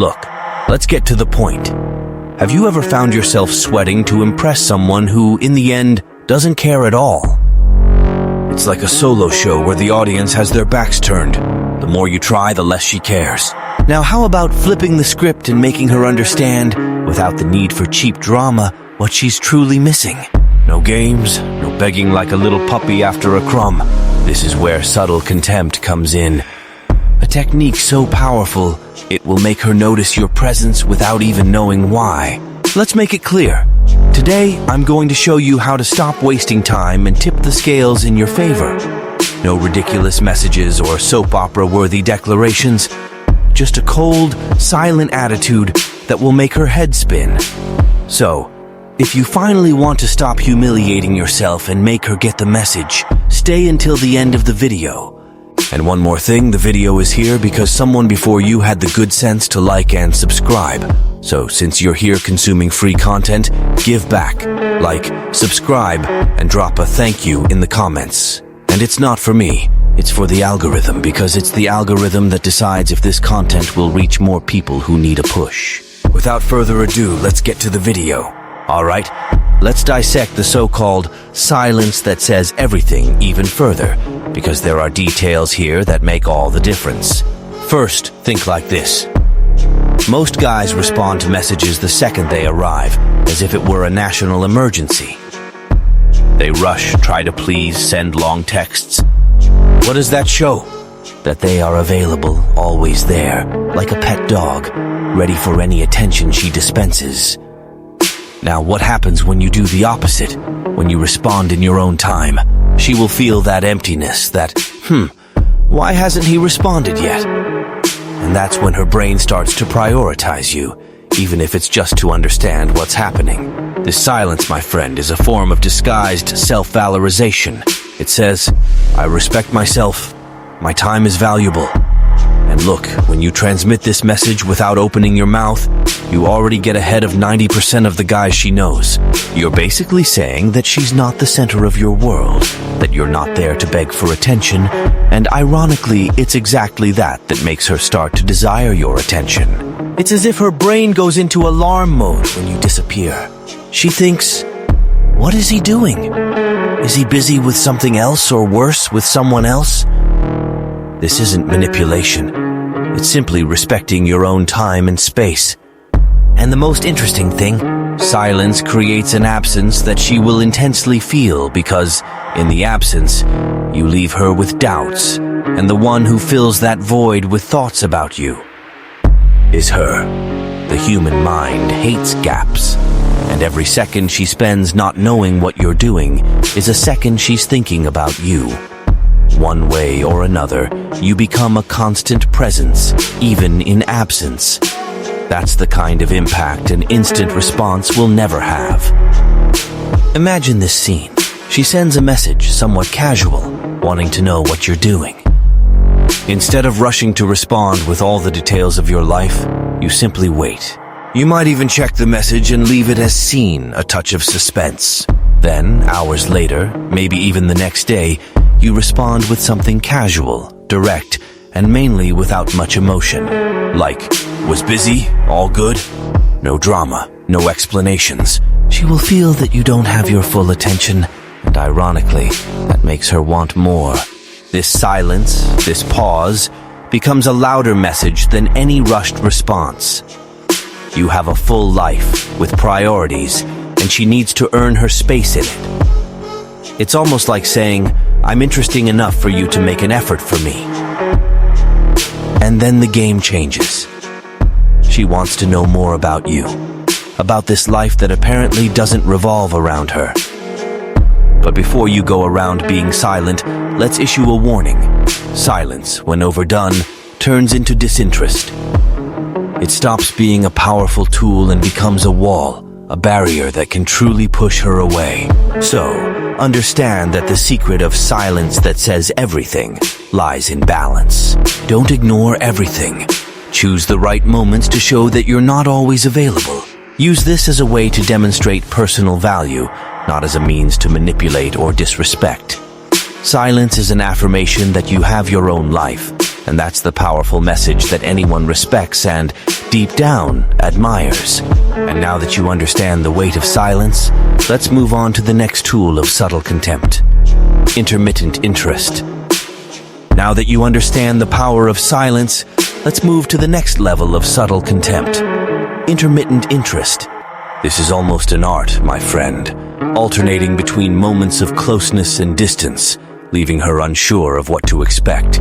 Look, let's get to the point. Have you ever found yourself sweating to impress someone who, in the end, doesn't care at all? It's like a solo show where the audience has their backs turned. The more you try, the less she cares. Now, how about flipping the script and making her understand, without the need for cheap drama, what she's truly missing? No games, no begging like a little puppy after a crumb. This is where subtle contempt comes in. A technique so powerful, it will make her notice your presence without even knowing why. Let's make it clear. Today, I'm going to show you how to stop wasting time and tip the scales in your favor. No ridiculous messages or soap opera-worthy declarations. Just a cold, silent attitude that will make her head spin. So, if you finally want to stop humiliating yourself and make her get the message, stay until the end of the video. And one more thing, the video is here because someone before you had the good sense to like and subscribe. So since you're here consuming free content, give back, like, subscribe, and drop a thank you in the comments. And it's not for me, it's for the algorithm, because it's the algorithm that decides if this content will reach more people who need a push. Without further ado, let's get to the video. Alright, let's dissect the so-called silence that says everything even further, because there are details here that make all the difference. First, think like this. Most guys respond to messages the second they arrive, as if it were a national emergency. They rush, try to please, send long texts. What does that show? That they are available, always there, like a pet dog, ready for any attention she dispenses. Now, what happens when you do the opposite? When you respond in your own time? She will feel that emptiness, that, why hasn't he responded yet? And that's when her brain starts to prioritize you, even if it's just to understand what's happening. This silence, my friend, is a form of disguised self-valorization. It says, I respect myself, my time is valuable. And look, when you transmit this message without opening your mouth, you already get ahead of 90% of the guys she knows. You're basically saying that she's not the center of your world, that you're not there to beg for attention, and ironically, it's exactly that makes her start to desire your attention. It's as if her brain goes into alarm mode when you disappear. She thinks, what is he doing? Is he busy with something else, or worse, with someone else? This isn't manipulation. It's simply respecting your own time and space. And the most interesting thing, silence creates an absence that she will intensely feel because, in the absence, you leave her with doubts, and the one who fills that void with thoughts about you is her. The human mind hates gaps, and every second she spends not knowing what you're doing is a second she's thinking about you. One way or another, you become a constant presence, even in absence. That's the kind of impact an instant response will never have. Imagine this scene. She sends a message, somewhat casual, wanting to know what you're doing. Instead of rushing to respond with all the details of your life, you simply wait. You might even check the message and leave it as seen, a touch of suspense. Then, hours later, maybe even the next day, you respond with something casual, direct, and mainly without much emotion. Like, was busy, all good? No drama, no explanations. She will feel that you don't have your full attention, and ironically, that makes her want more. This silence, this pause, becomes a louder message than any rushed response. You have a full life, with priorities, and she needs to earn her space in it. It's almost like saying, I'm interesting enough for you to make an effort for me. And then the game changes. She wants to know more about you, about this life that apparently doesn't revolve around her. But before you go around being silent, let's issue a warning. Silence, when overdone, turns into disinterest. It stops being a powerful tool and becomes a wall, a barrier that can truly push her away. So, understand that the secret of silence that says everything lies in balance. Don't ignore everything. Choose the right moments to show that you're not always available. Use this as a way to demonstrate personal value, not as a means to manipulate or disrespect. Silence is an affirmation that you have your own life, And that's the powerful message that anyone respects and, deep down, admires. And now that you understand the weight of silence, let's move on to the next tool of subtle contempt: intermittent interest. Now that you understand the power of silence, let's move to the next level of subtle contempt: intermittent interest. This is almost an art, my friend, alternating between moments of closeness and distance, leaving her unsure of what to expect.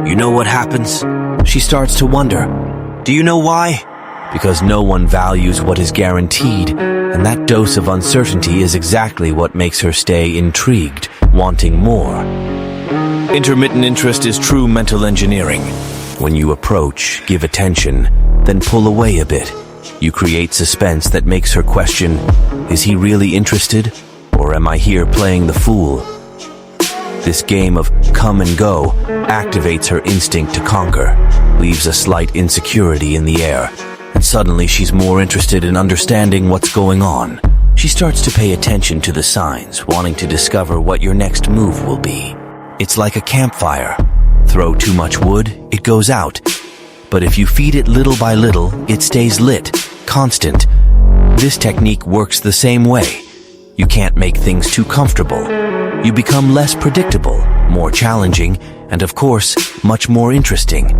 You know what happens? She starts to wonder. Do you know why? Because no one values what is guaranteed, and that dose of uncertainty is exactly what makes her stay intrigued, wanting more. Intermittent interest is true mental engineering. When you approach, give attention, then pull away a bit, you create suspense that makes her question, is he really interested, or am I here playing the fool? This game of come and go activates her instinct to conquer, leaves a slight insecurity in the air, and suddenly she's more interested in understanding what's going on. She starts to pay attention to the signs, wanting to discover what your next move will be. It's like a campfire. Throw too much wood, it goes out. But if you feed it little by little, it stays lit, constant. This technique works the same way. You can't make things too comfortable. You become less predictable, more challenging, and of course, much more interesting.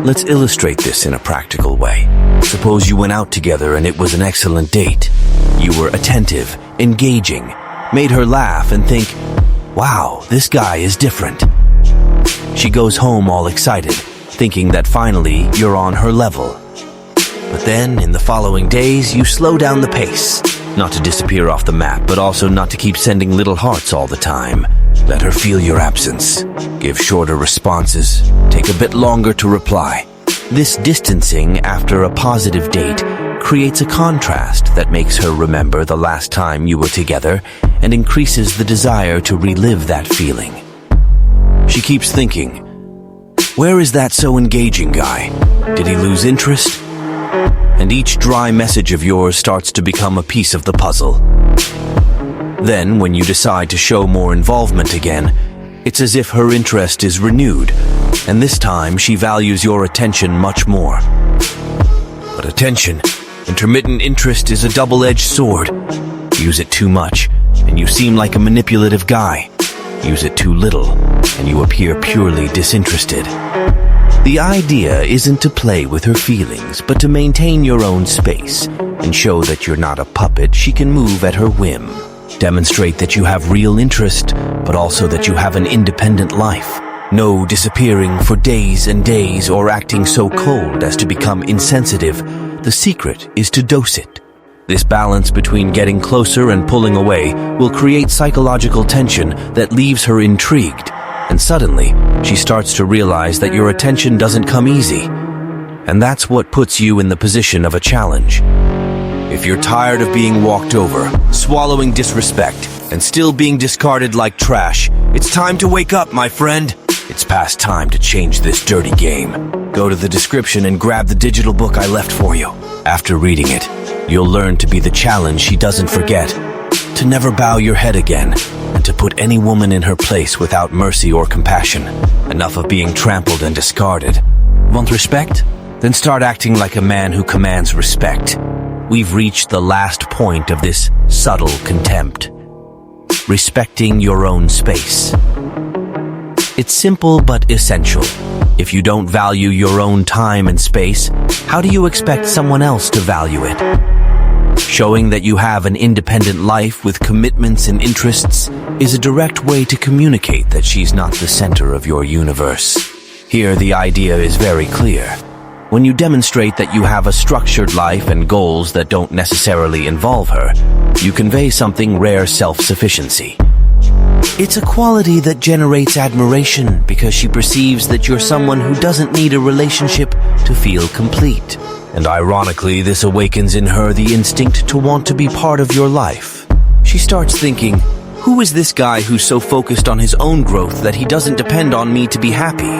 Let's illustrate this in a practical way. Suppose you went out together and it was an excellent date. You were attentive, engaging, made her laugh and think, wow, this guy is different. She goes home all excited, thinking that finally you're on her level. But then, in the following days, you slow down the pace. Not to disappear off the map, but also not to keep sending little hearts all the time. Let her feel your absence. Give shorter responses. Take a bit longer to reply. This distancing after a positive date creates a contrast that makes her remember the last time you were together and increases the desire to relive that feeling. She keeps thinking, where is that so engaging guy? Did he lose interest? And each dry message of yours starts to become a piece of the puzzle. Then, when you decide to show more involvement again, it's as if her interest is renewed, and this time she values your attention much more. But attention, intermittent interest is a double-edged sword. Use it too much, and you seem like a manipulative guy. Use it too little, and you appear purely disinterested. The idea isn't to play with her feelings, but to maintain your own space and show that you're not a puppet she can move at her whim. Demonstrate that you have real interest, but also that you have an independent life. No disappearing for days and days or acting so cold as to become insensitive. The secret is to dose it. This balance between getting closer and pulling away will create psychological tension that leaves her intrigued. And suddenly, she starts to realize that your attention doesn't come easy. And that's what puts you in the position of a challenge. If you're tired of being walked over, swallowing disrespect, and still being discarded like trash, it's time to wake up, my friend. It's past time to change this dirty game. Go to the description and grab the digital book I left for you. After reading it, you'll learn to be the challenge she doesn't forget, to never bow your head again, and to put any woman in her place without mercy or compassion. Enough of being trampled and discarded. Want respect? Then start acting like a man who commands respect. We've reached the last point of this subtle contempt. Respecting your own space. It's simple but essential. If you don't value your own time and space, how do you expect someone else to value it? Showing that you have an independent life with commitments and interests is a direct way to communicate that she's not the center of your universe. Here, the idea is very clear. When you demonstrate that you have a structured life and goals that don't necessarily involve her, you convey something rare: self-sufficiency. It's a quality that generates admiration because she perceives that you're someone who doesn't need a relationship to feel complete. And ironically, this awakens in her the instinct to want to be part of your life. She starts thinking, who is this guy who's so focused on his own growth that he doesn't depend on me to be happy?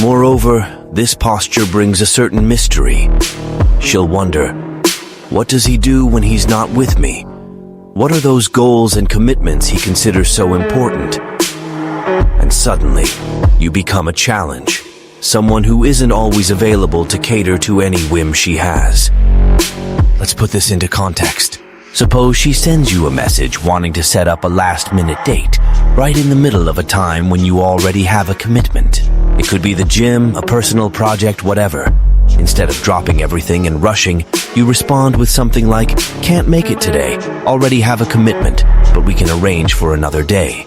Moreover, this posture brings a certain mystery. She'll wonder, what does he do when he's not with me? What are those goals and commitments he considers so important? And suddenly, you become a challenge. Someone who isn't always available to cater to any whim she has. Let's put this into context. Suppose she sends you a message wanting to set up a last-minute date, right in the middle of a time when you already have a commitment. It could be the gym, a personal project, whatever. Instead of dropping everything and rushing, you respond with something like, "Can't make it today, already have a commitment, but we can arrange for another day."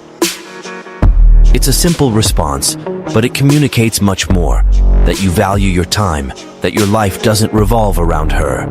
It's a simple response, but it communicates much more, that you value your time, that your life doesn't revolve around her.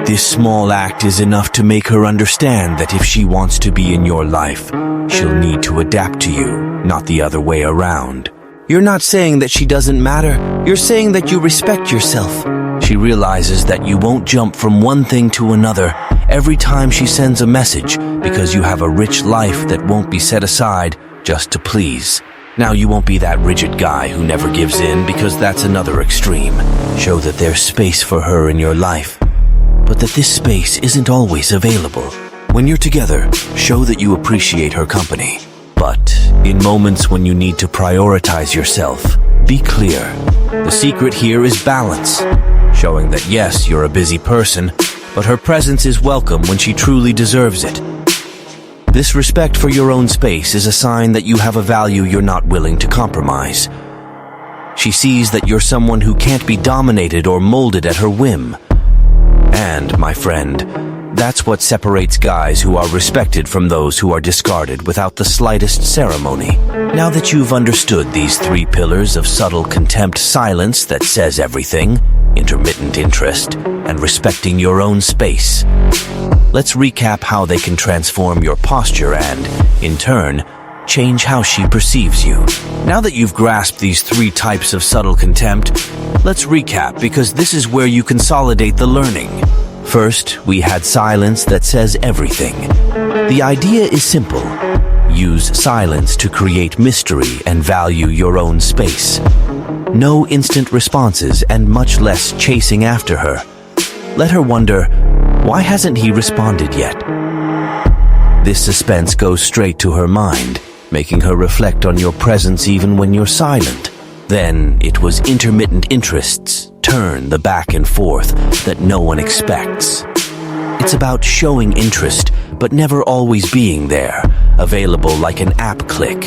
This small act is enough to make her understand that if she wants to be in your life, she'll need to adapt to you, not the other way around. You're not saying that she doesn't matter. You're saying that you respect yourself. She realizes that you won't jump from one thing to another every time she sends a message because you have a rich life that won't be set aside just to please. Now you won't be that rigid guy who never gives in because that's another extreme. Show that there's space for her in your life, but that this space isn't always available. When you're together, show that you appreciate her company. But in moments when you need to prioritize yourself, be clear. The secret here is balance, showing that yes, you're a busy person, but her presence is welcome when she truly deserves it. This respect for your own space is a sign that you have a value you're not willing to compromise. She sees that you're someone who can't be dominated or molded at her whim. And, my friend, that's what separates guys who are respected from those who are discarded without the slightest ceremony. Now that you've understood these three pillars of subtle contempt, silence that says everything, intermittent interest, and respecting your own space, let's recap how they can transform your posture and, in turn, change how she perceives you. Now that you've grasped these three types of subtle contempt, let's recap because this is where you consolidate the learning. First, we had silence that says everything. The idea is simple. Use silence to create mystery and value your own space. No instant responses and much less chasing after her. Let her wonder, why hasn't he responded yet? This suspense goes straight to her mind, making her reflect on your presence even when you're silent. Then it was intermittent interests. Turn the back and forth that no one expects. It's about showing interest, but never always being there, available like an app click.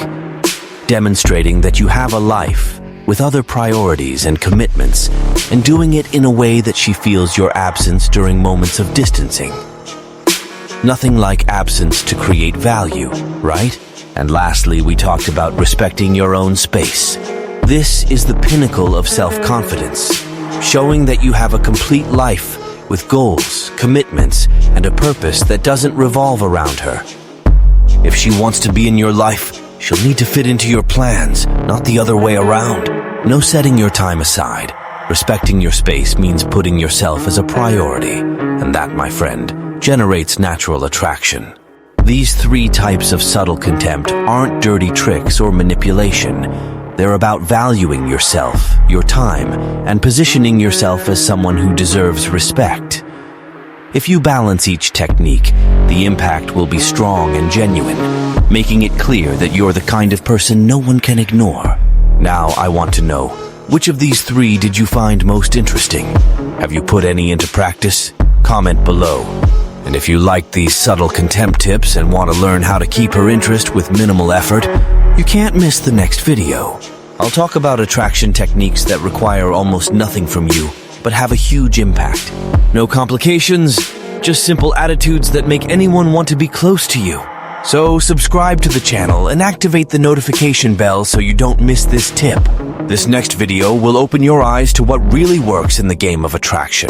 Demonstrating that you have a life with other priorities and commitments, and doing it in a way that she feels your absence during moments of distancing. Nothing like absence to create value, right? And lastly, we talked about respecting your own space. This is the pinnacle of self-confidence. Showing that you have a complete life with goals, commitments, and a purpose that doesn't revolve around her. If she wants to be in your life, she'll need to fit into your plans, not the other way around. No setting your time aside. Respecting your space means putting yourself as a priority, and that, my friend, generates natural attraction. These three types of subtle contempt aren't dirty tricks or manipulation. They're about valuing yourself, your time, and positioning yourself as someone who deserves respect. If you balance each technique, the impact will be strong and genuine, making it clear that you're the kind of person no one can ignore. Now I want to know, which of these three did you find most interesting? Have you put any into practice? Comment below. And if you liked these subtle contempt tips and want to learn how to keep her interest with minimal effort, you can't miss the next video. I'll talk about attraction techniques that require almost nothing from you, but have a huge impact. No complications, just simple attitudes that make anyone want to be close to you. So subscribe to the channel and activate the notification bell so you don't miss this tip. This next video will open your eyes to what really works in the game of attraction.